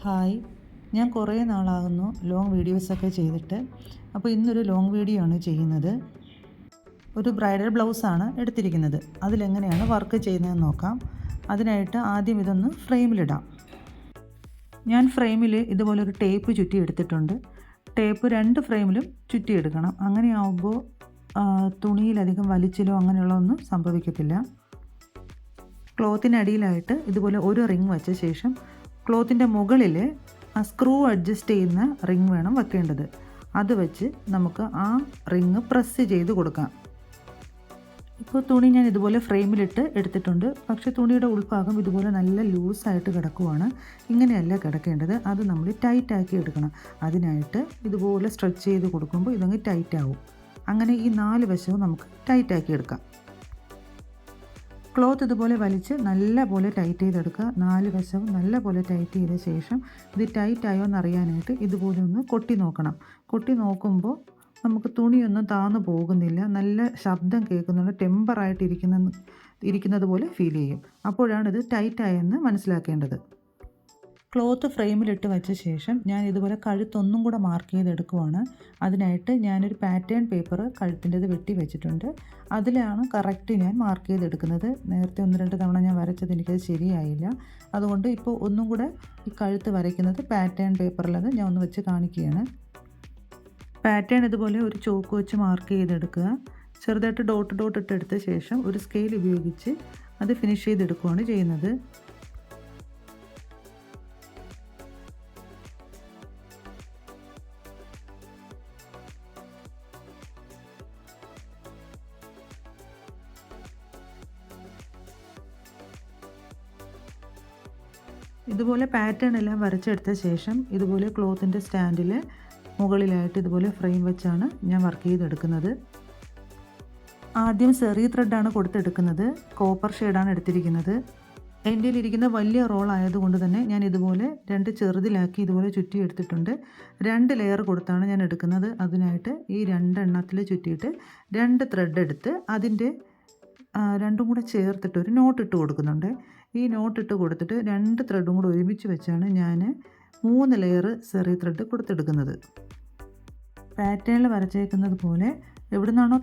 Hi, ഞാൻ കുറേ നാളാകുന്നു long വീഡിയോസൊക്കെ ചെയ്തിട്ട്. അപ്പോൾ ഇന്നൊരു ലോങ് വീഡിയോ ആണ് ചെയ്യുന്നത്. ഒരു ബ്രൈഡൽ ബ്ലൗസാണ് എടുത്തിരിക്കുന്നത്. അതിലെങ്ങനെയാണ് വർക്ക് ചെയ്യുന്നതെന്ന് നോക്കാം. അതിനായിട്ട് ആദ്യം ഇതൊന്ന് ഫ്രെയിമിലിടാം. ഞാൻ ഫ്രെയിമിൽ ഇതുപോലൊരു ടേപ്പ് ചുറ്റി എടുത്തിട്ടുണ്ട്. ടേപ്പ് 2 ഫ്രെയിമിലും ചുറ്റിയെടുക്കണം. അങ്ങനെയാവുമ്പോൾ തുണിയിലധികം വലിച്ചിലോ അങ്ങനെയുള്ളതൊന്നും സംഭവിക്കത്തില്ല. ക്ലോത്തിനടിയിലായിട്ട് ഇതുപോലെ ഒരു റിങ് വെച്ച ശേഷം ക്ലോത്തിൻ്റെ മുകളിൽ സ്ക്രൂ അഡ്ജസ്റ്റ് ചെയ്യുന്ന റിങ് വേണം വെക്കേണ്ടത്. അത് വെച്ച് നമുക്ക് ആ റിങ് പ്രസ് ചെയ്ത് കൊടുക്കാം. ഇപ്പോൾ തുണി ഞാൻ ഇതുപോലെ ഫ്രെയിമിലിട്ട് എടുത്തിട്ടുണ്ട്. പക്ഷേ തുണിയുടെ ഉൾഭാഗം ഇതുപോലെ നല്ല ലൂസായിട്ട് കിടക്കുവാണ്. ഇങ്ങനെയല്ല കിടക്കേണ്ടത്. അത് നമ്മൾ ടൈറ്റാക്കി എടുക്കണം. അതിനായിട്ട് ഇതുപോലെ സ്ട്രെച്ച് ചെയ്ത് കൊടുക്കുമ്പോൾ ഇതങ്ങ് ടൈറ്റാവും. അങ്ങനെ ഈ 4 വശവും നമുക്ക് ടൈറ്റാക്കി എടുക്കാം. ക്ലോത്ത് ഇതുപോലെ വലിച്ച് നല്ല പോലെ ടൈറ്റ് ചെയ്തെടുക്കുക. 4 വശവും നല്ല പോലെ ടൈറ്റ് ചെയ്ത ശേഷം ഇത് ടൈറ്റായോ എന്നറിയാനായിട്ട് ഇതുപോലെ ഒന്ന് കൊട്ടി നോക്കണം. കൊട്ടി നോക്കുമ്പോൾ നമുക്ക് തുണിയൊന്നും താന്നു പോകുന്നില്ല. നല്ല ശബ്ദം കേൾക്കുന്നുണ്ട്. ടെമ്പറായിട്ട് ഇരിക്കുന്നത് പോലെ ഫീൽ ചെയ്യും. അപ്പോഴാണ് ഇത് ടൈറ്റായെന്ന് മനസ്സിലാക്കേണ്ടത്. ക്ലോത്ത് ഫ്രെയിമിലിട്ട് വെച്ച ശേഷം ഞാൻ ഇതുപോലെ കഴുത്തൊന്നും കൂടെ മാർക്ക് ചെയ്തെടുക്കുവാണ്. അതിനായിട്ട് ഞാനൊരു പാറ്റേൺ പേപ്പർ കഴുത്തിൻ്റെത് വെട്ടി വെച്ചിട്ടുണ്ട്. അതിലാണ് കറക്റ്റ് ഞാൻ മാർക്ക് ചെയ്തെടുക്കുന്നത്. നേരത്തെ 1-2 തവണ ഞാൻ വരച്ചത് എനിക്കത് ശരിയായില്ല. അതുകൊണ്ട് ഇപ്പോൾ ഒന്നും കൂടെ ഈ കഴുത്ത് വരയ്ക്കുന്നത് പാറ്റേൺ പേപ്പറിലത് ഞാൻ ഒന്ന് വെച്ച് കാണിക്കുകയാണ്. പാറ്റേൺ ഇതുപോലെ ഒരു ചോക്ക് വെച്ച് മാർക്ക് ചെയ്തെടുക്കുക. ചെറുതായിട്ട് ഡോട്ട് ഇട്ടെടുത്ത ശേഷം ഒരു സ്കെയിൽ ഉപയോഗിച്ച് അത് ഫിനിഷ് ചെയ്തെടുക്കുകയാണ് ചെയ്യുന്നത്. ഇതുപോലെ പാറ്റേൺ എല്ലാം വരച്ചെടുത്ത ശേഷം ഇതുപോലെ ക്ലോത്തിൻ്റെ സ്റ്റാൻഡിൽ മുകളിലായിട്ട് ഇതുപോലെ ഫ്രെയിം വെച്ചാണ് ഞാൻ വർക്ക് ചെയ്തെടുക്കുന്നത്. ആദ്യം സെറി ത്രെഡാണ് കൊടുത്തെടുക്കുന്നത്. കോപ്പർ ഷെയ്ഡാണ് എടുത്തിരിക്കുന്നത്. എൻ്റെ ഇരിക്കുന്ന വലിയ റോൾ ആയതുകൊണ്ട് തന്നെ ഞാൻ ഇതുപോലെ 2 ചെറുതിലാക്കി ഇതുപോലെ ചുറ്റി എടുത്തിട്ടുണ്ട്. 2 ലെയർ കൊടുത്താണ് ഞാൻ എടുക്കുന്നത്. അതിനായിട്ട് ഈ 2 എണ്ണത്തിൽ ചുറ്റിയിട്ട് 2 ത്രെഡ് എടുത്ത് അതിൻ്റെ 2ഉം കൂടെ ചേർത്തിട്ട് ഒരു നോട്ട് ഇട്ട് കൊടുക്കുന്നുണ്ട്. ഈ നോട്ട് ഇട്ട് കൊടുത്തിട്ട് 2 ത്രെഡും കൂടെ ഒരുമിച്ച് വെച്ചാണ് ഞാൻ 3 ലെയർ സെറി ത്രെഡ് കൊടുത്തെടുക്കുന്നത്. പാറ്റേണിൽ വരച്ചേക്കുന്നത് പോലെ എവിടെ നിന്നാണോ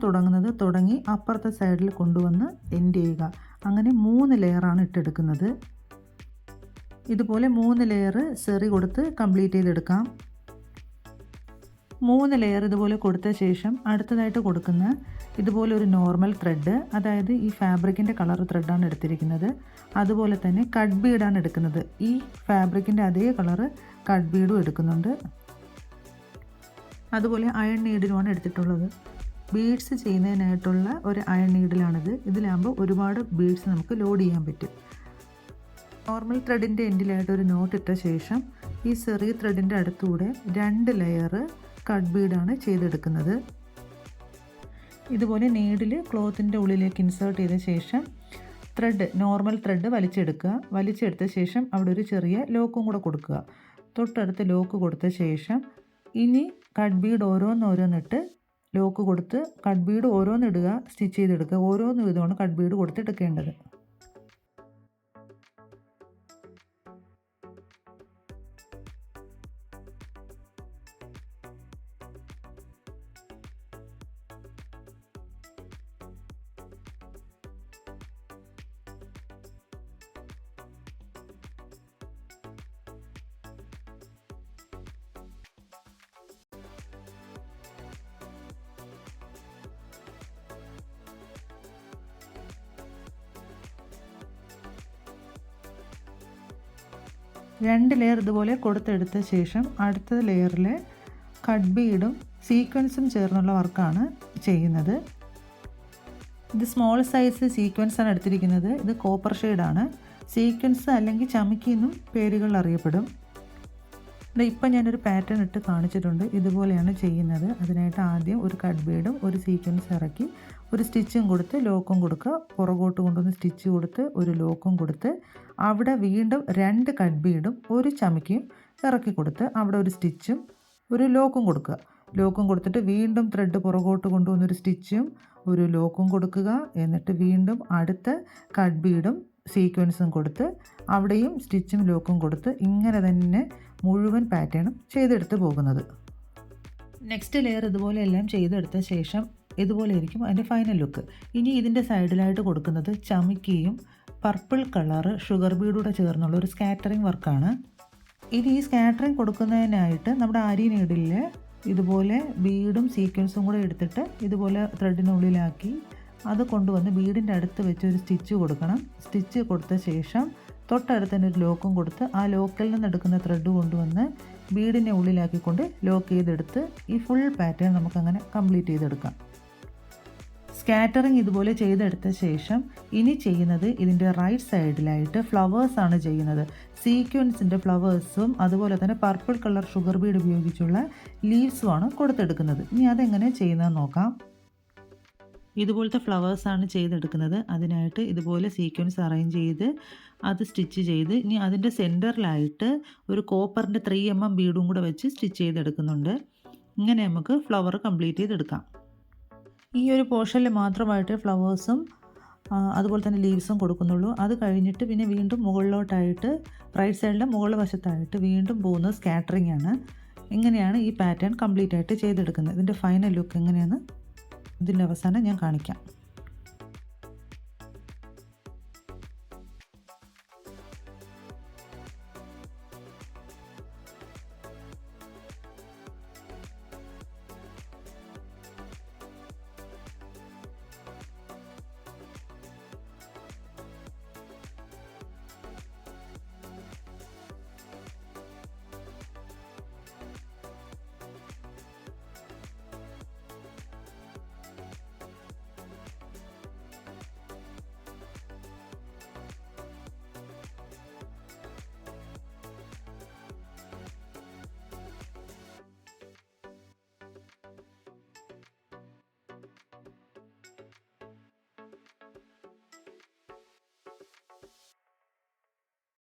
തുടങ്ങി അപ്പുറത്തെ സൈഡിൽ കൊണ്ടുവന്ന് എൻഡ് ചെയ്യുക. അങ്ങനെ 3 ലെയറാണ് ഇട്ടെടുക്കുന്നത്. ഇതുപോലെ 3 ലെയർ സെറി കൊടുത്ത് കംപ്ലീറ്റ് ചെയ്തെടുക്കാം. 3 ലെയർ ഇതുപോലെ കൊടുത്ത ശേഷം അടുത്തതായിട്ട് കൊടുക്കുന്ന ഇതുപോലെ ഒരു നോർമൽ ത്രെഡ്, അതായത് ഈ ഫാബ്രിക്കിൻ്റെ കളർ ത്രെഡാണ് എടുത്തിരിക്കുന്നത്. അതുപോലെ തന്നെ കട്ട് ബീഡാണ് എടുക്കുന്നത്. ഈ ഫാബ്രിക്കിൻ്റെ അതേ കളറ് കട്ട് ബീഡും എടുക്കുന്നുണ്ട്. അതുപോലെ അയൺ നീഡിലുമാണ് എടുത്തിട്ടുള്ളത്. ബീഡ്സ് ചെയ്യുന്നതിനായിട്ടുള്ള ഒരു അയൺ നീഡിലാണിത്. ഇതിലാകുമ്പോൾ ഒരുപാട് ബീഡ്സ് നമുക്ക് ലോഡ് ചെയ്യാൻ പറ്റും. നോർമൽ ത്രെഡിൻ്റെ എൻഡിലായിട്ട് ഒരു നോട്ട് ഇട്ട ശേഷം ഈ സെറി ത്രെഡിൻ്റെ അടുത്തൂടെ 2 ലെയർ കട്ട് ബീഡാണ് ചെയ്തെടുക്കുന്നത്. ഇതുപോലെ നീഡിൽ ക്ലോത്തിൻ്റെ ഉള്ളിലേക്ക് ഇൻസേർട്ട് ചെയ്ത ശേഷം നോർമൽ ത്രെഡ് വലിച്ചെടുക്കുക. വലിച്ചെടുത്ത ശേഷം അവിടെ ഒരു ചെറിയ ലോക്കും കൂടെ കൊടുക്കുക. തൊട്ടടുത്ത് ലോക്ക് കൊടുത്ത ശേഷം ഇനി കട്ട് ബീഡ് ഓരോന്നിട്ട് ലോക്ക് കൊടുത്ത് കട്ട് ബീഡ് ഓരോന്നിടുക, സ്റ്റിച്ച് ചെയ്തെടുക്കുക. ഓരോന്ന് വിധമാണ് കട്ട് ബീഡ് കൊടുത്തെടുക്കേണ്ടത്. രണ്ട് ലെയർ ഇതുപോലെ കൊടുത്തെടുത്ത ശേഷം അടുത്ത ലെയറിൽ കട്ട് ബീഡും സീക്വൻസും ചേർന്നുള്ള വർക്കാണ് ചെയ്യുന്നത്. ഇത് സ്മോൾ സൈസ് സീക്വൻസാണ് എടുത്തിരിക്കുന്നത്. ഇത് കോപ്പർ ഷെയ്ഡാണ്. സീക്വൻസ് അല്ലെങ്കിൽ ചമിക്കി എന്നും പേരുകൾ അറിയപ്പെടും. ഇപ്പം ഞാനൊരു പാറ്റേൺ ഇട്ട് കാണിച്ചിട്ടുണ്ട്. ഇതുപോലെയാണ് ചെയ്യുന്നത്. അതിനായിട്ട് ആദ്യം ഒരു കട്ട് ബീഡും ഒരു സീക്വൻസ് ഇറക്കി ഒരു സ്റ്റിച്ചും കൊടുത്ത് ലോക്കും കൊടുക്കുക. പുറകോട്ട് കൊണ്ടുവന്ന് സ്റ്റിച്ച് കൊടുത്ത് ഒരു ലോക്കും കൊടുത്ത് അവിടെ വീണ്ടും 2 കട്ട് ബീഡും ഒരു ചമിക്കിയും ഇറക്കി കൊടുത്ത് അവിടെ ഒരു സ്റ്റിച്ചും ഒരു ലോക്കും കൊടുക്കുക. ലോക്കും കൊടുത്തിട്ട് വീണ്ടും ത്രെഡ് പുറകോട്ട് കൊണ്ടുവന്നൊരു സ്റ്റിച്ചും ഒരു ലോക്കും കൊടുക്കുക. എന്നിട്ട് വീണ്ടും അടുത്ത കട്ട് ബീഡും സീക്വൻസും കൊടുത്ത് അവിടെയും സ്റ്റിച്ചും ലോക്കും കൊടുത്ത് ഇങ്ങനെ തന്നെ മുഴുവൻ പാറ്റേണും ചെയ്തെടുത്ത് പോകുന്നത്. നെക്സ്റ്റ് ലെയർ ഇതുപോലെ എല്ലാം ചെയ്തെടുത്ത ശേഷം ഇതുപോലെ ആയിരിക്കും അതിൻ്റെ ഫൈനൽ ലുക്ക്. ഇനി ഇതിൻ്റെ സൈഡിലായിട്ട് കൊടുക്കുന്നത് ചമിക്കിയും പർപ്പിൾ കളറ് ഷുഗർ ബീഡൂടെ ചേർന്നുള്ള ഒരു സ്കാറ്ററിങ് വർക്കാണ്. ഇനി ഈ സ്കാറ്ററിങ് കൊടുക്കുന്നതിനായിട്ട് നമ്മുടെ ആരി നീഡിലിൽ ഇതുപോലെ ബീഡും സീക്വൻസും കൂടെ എടുത്തിട്ട് ഇതുപോലെ ത്രെഡിനുള്ളിലാക്കി അത് കൊണ്ടുവന്ന് ബീഡിൻ്റെ അടുത്ത് വെച്ച് ഒരു സ്റ്റിച്ച് കൊടുക്കണം. സ്റ്റിച്ച് കൊടുത്ത ശേഷം തൊട്ടടുത്ത് തന്നെ ഒരു ലോക്കും കൊടുത്ത് ആ ലോക്കിൽ നിന്ന് എടുക്കുന്ന ത്രെഡ് കൊണ്ടുവന്ന് ബീഡിനെ ഉള്ളിലാക്കിക്കൊണ്ട് ലോക്ക് ചെയ്തെടുത്ത് ഈ ഫുൾ പാറ്റേൺ നമുക്കങ്ങനെ കംപ്ലീറ്റ് ചെയ്തെടുക്കാം. സ്കാറ്ററിങ് ഇതുപോലെ ചെയ്തെടുത്ത ശേഷം ഇനി ചെയ്യുന്നത് ഇതിൻ്റെ റൈറ്റ് സൈഡിലായിട്ട് ഫ്ലവേഴ്സാണ് ചെയ്യുന്നത്. സീക്വൻസിൻ്റെ ഫ്ലവേഴ്സും അതുപോലെ തന്നെ പർപ്പിൾ കളർ ഷുഗർ ബീഡ് ഉപയോഗിച്ചുള്ള ലീവ്സുമാണ് കൊടുത്തെടുക്കുന്നത്. ഇനി അതെങ്ങനെ ചെയ്യുന്നതെന്ന് നോക്കാം. ഇതുപോലത്തെ ഫ്ലവേഴ്സാണ് ചെയ്തെടുക്കുന്നത്. അതിനായിട്ട് ഇതുപോലെ സീക്വൻസ് അറേഞ്ച് ചെയ്ത് അത് സ്റ്റിച്ച് ചെയ്ത് ഇനി അതിൻ്റെ സെൻറ്ററിലായിട്ട് ഒരു കോപ്പറിൻ്റെ 3mm ബീഡും കൂടെ വെച്ച് സ്റ്റിച്ച് ചെയ്തെടുക്കുന്നുണ്ട്. ഇങ്ങനെ നമുക്ക് ഫ്ലവർ കംപ്ലീറ്റ് ചെയ്തെടുക്കാം. ഈ ഒരു പോർഷനിൽ മാത്രമായിട്ട് ഫ്ലവേഴ്സും അതുപോലെ തന്നെ ലീവ്സും കൊടുക്കുന്നുള്ളൂ. അത് കഴിഞ്ഞിട്ട് പിന്നെ വീണ്ടും മുകളിലോട്ടായിട്ട് റൈറ്റ് സൈഡിലെ മുകൾ വശത്തായിട്ട് വീണ്ടും പോകുന്നത് സ്കാറ്ററിംഗ് ആണ്. ഇങ്ങനെയാണ് ഈ പാറ്റേൺ കംപ്ലീറ്റ് ആയിട്ട് ചെയ്തെടുക്കുന്നത്. ഇതിൻ്റെ ഫൈനൽ ലുക്ക് എങ്ങനെയാണെന്ന് ഇതിൻ്റെ അവസാനം ഞാൻ കാണിക്കാം.